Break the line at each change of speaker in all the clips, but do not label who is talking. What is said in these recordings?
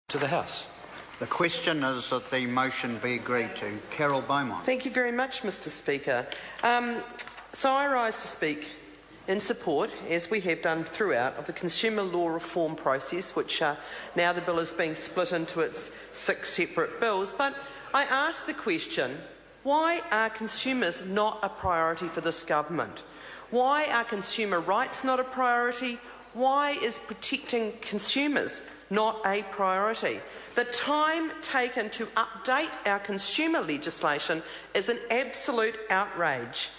to the House.
The question is that the motion be agreed to. Carol Beaumont.
Thank you very much, Mr Speaker. So I rise to speak in support, as we have done throughout, of the consumer law reform process, which now the bill is being split into its 6 separate bills. But I ask the question, why are consumers not a priority for this government? Why are consumer rights not a priority? Why is protecting consumers not a priority? The time taken to update our consumer legislation is an absolute outrage.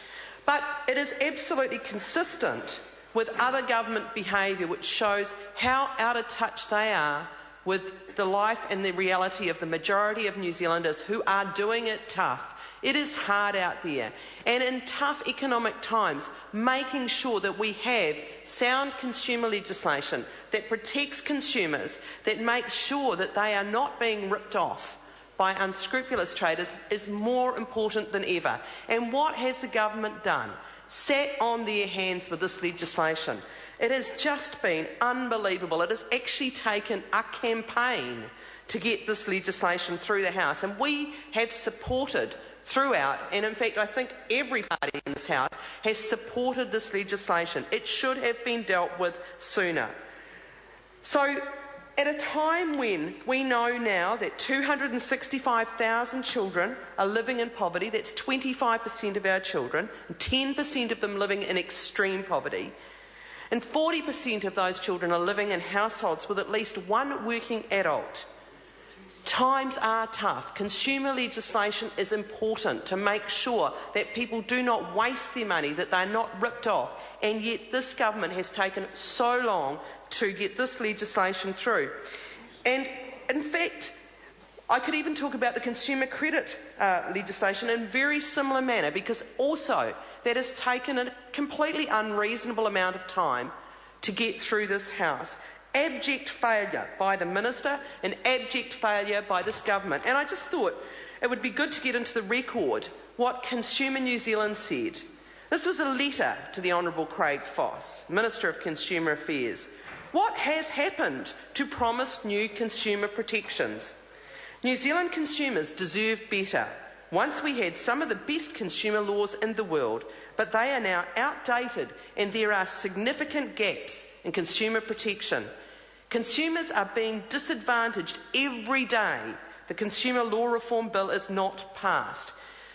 But it is absolutely consistent with other government behaviour which shows how out of touch they are with the life and the reality of the majority of New Zealanders who are doing it tough. It is hard out there, and in tough economic times, making sure that we have sound consumer legislation that protects consumers, that makes sure that they are not being ripped off by unscrupulous traders is more important than ever. And what has the government done? Sat on their hands with this legislation. It has just been unbelievable. It has actually taken a campaign to get this legislation through the House, and we have supported throughout, and in fact I think every party in this House has supported this legislation. It should have been dealt with sooner. So at a time when we know now that 265,000 children are living in poverty, that's 25% of our children, and 10% of them living in extreme poverty, and 40% of those children are living in households with at least one working adult. Times are tough. Consumer legislation is important to make sure that people do not waste their money, that they're not ripped off, and yet this government has taken so long to get this legislation through. And in fact, I could even talk about the consumer credit legislation in a very similar manner, because also that has taken a completely unreasonable amount of time to get through this House. Abject failure by the Minister and abject failure by this government. And I just thought it would be good to get into the record what Consumer New Zealand said. This was a letter to the Honourable Craig Foss, Minister of Consumer Affairs. What has happened to promised new consumer protections? New Zealand consumers deserve better. Once we had some of the best consumer laws in the world, but they are now outdated and there are significant gaps in consumer protection. Consumers are being disadvantaged every day the Consumer Law Reform Bill is not passed.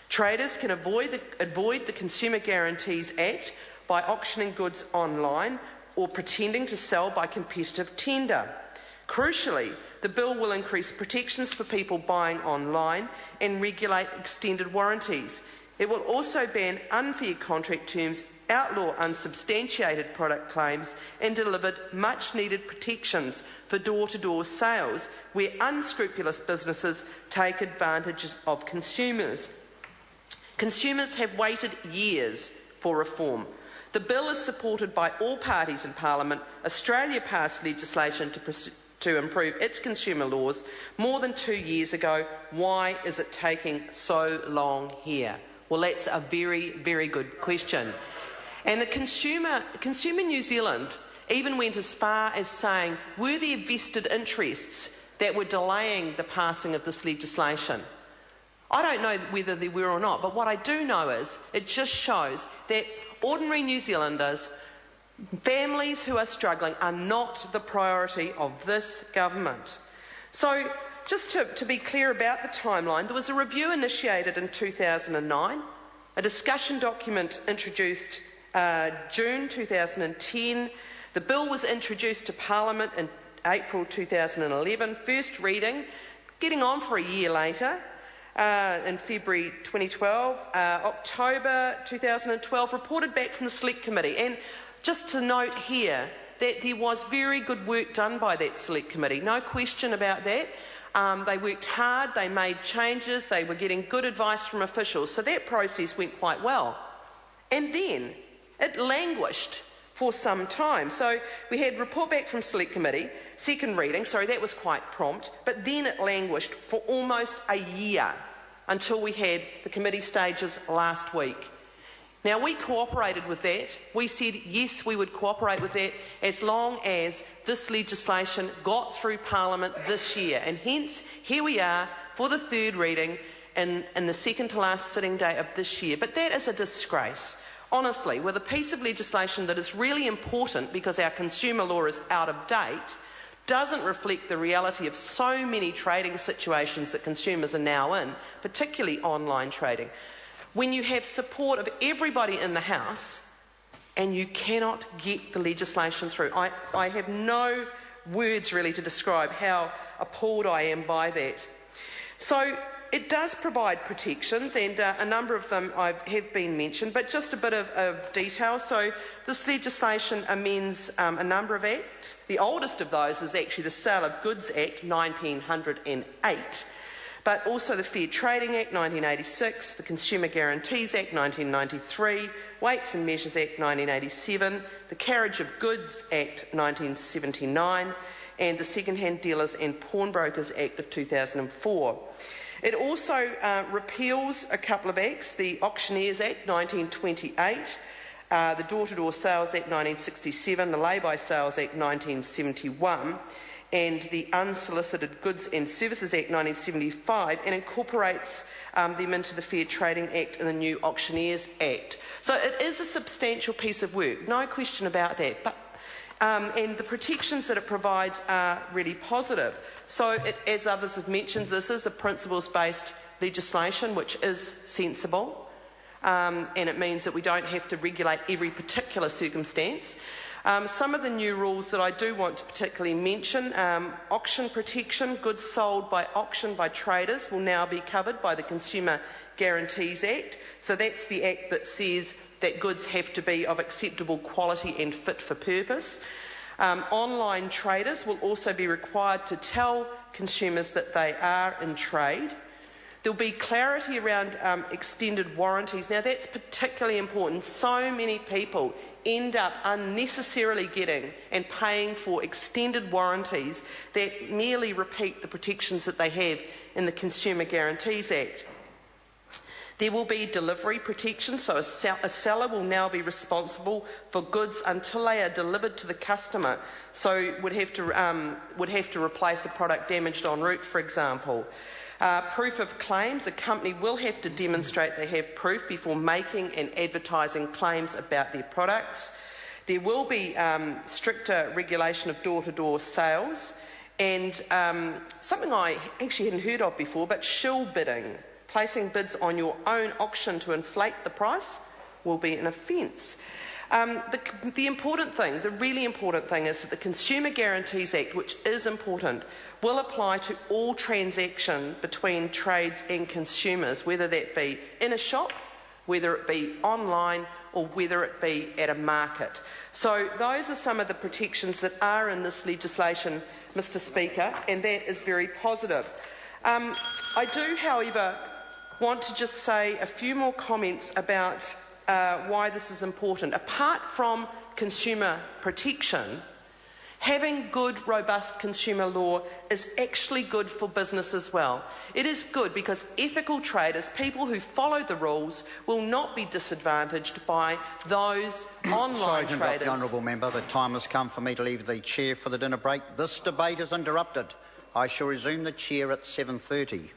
Traders can avoid the Consumer Guarantees Act by auctioning goods online or pretending to sell by competitive tender. Crucially, the bill will increase protections for people buying online and regulate extended warranties. It will also ban unfair contract terms, outlaw unsubstantiated product claims, and deliver much-needed protections for door-to-door sales where unscrupulous businesses take advantage of consumers. Consumers have waited years for reform. The bill is supported by all parties in Parliament. Australia passed legislation to improve its consumer laws more than 2 years ago. Why is it taking so long here? Well, that's a very, very good question. And the Consumer New Zealand even went as far as saying, were there vested interests that were delaying the passing of this legislation? I don't know whether there were or not, but what I do know is it just shows that ordinary New Zealanders, families who are struggling, are not the priority of this government. So just to be clear about the timeline, there was a review initiated in 2009, a discussion document introduced June 2010. The bill was introduced to Parliament in April 2011, first reading, getting on for a year later, in February 2012, October 2012, reported back from the Select Committee. And just to note here that there was very good work done by that Select Committee, no question about that. They worked hard, they made changes, they were getting good advice from officials, so that process went quite well. And then it languished for some time. So we had report back from Select Committee, second reading, sorry, that was quite prompt, but then it languished for almost a year until we had the committee stages last week. Now, we cooperated with that. We said, yes, we would cooperate with that as long as this legislation got through Parliament this year. And hence, here we are for the third reading in the second to last sitting day of this year. But that is a disgrace. Honestly, with a piece of legislation that is really important because our consumer law is out of date, doesn't reflect the reality of so many trading situations that consumers are now in, particularly online trading. When you have support of everybody in the House and you cannot get the legislation through. I have no words really to describe how appalled I am by that. So it does provide protections, and a number of them have been mentioned, but just a bit of detail. So this legislation amends a number of acts. The oldest of those is actually the Sale of Goods Act 1908, but also the Fair Trading Act 1986, the Consumer Guarantees Act 1993, Weights and Measures Act 1987, the Carriage of Goods Act 1979, and the Second-Hand Dealers and Pawnbrokers Act of 2004. It also repeals a couple of acts, the Auctioneers Act 1928, the Door-to-Door Sales Act 1967, the Lay-by Sales Act 1971, and the Unsolicited Goods and Services Act 1975, and incorporates them into the Fair Trading Act and the new Auctioneers Act. So it is a substantial piece of work, no question about that. But and the protections that it provides are really positive. So, as others have mentioned, this is a principles-based legislation, which is sensible, and it means that we don't have to regulate every particular circumstance. Some of the new rules that I do want to particularly mention, auction protection, goods sold by auction by traders will now be covered by the Consumer Guarantees Act. So that's the act that says that goods have to be of acceptable quality and fit for purpose. Online traders will also be required to tell consumers that they are in trade. There'll be clarity around extended warranties. Now that's particularly important. So many people end up unnecessarily getting and paying for extended warranties that merely repeat the protections that they have in the Consumer Guarantees Act. There will be delivery protection, so a seller will now be responsible for goods until they are delivered to the customer. So would have to replace a product damaged en route, for example. Proof of claims, the company will have to demonstrate they have proof before making and advertising claims about their products. There will be stricter regulation of door-to-door sales, and something I actually hadn't heard of before, but shill bidding. Placing bids on your own auction to inflate the price will be an offence. The important thing, the really important thing, is that the Consumer Guarantees Act, which is important, will apply to all transaction between trades and consumers, whether that be in a shop, whether it be online, or whether it be at a market. So those are some of the protections that are in this legislation, Mr. Speaker, and that is very positive. I do, however, want to just say a few more comments about why this is important. Apart from consumer protection, having good, robust consumer law is actually good for business as well. It is good because ethical traders, people who follow the rules, will not be disadvantaged by those online
Sorry to interrupt
traders.
the honourable member. The time has come for me to leave the chair for the dinner break. This debate is interrupted. I shall resume the chair at 7:30.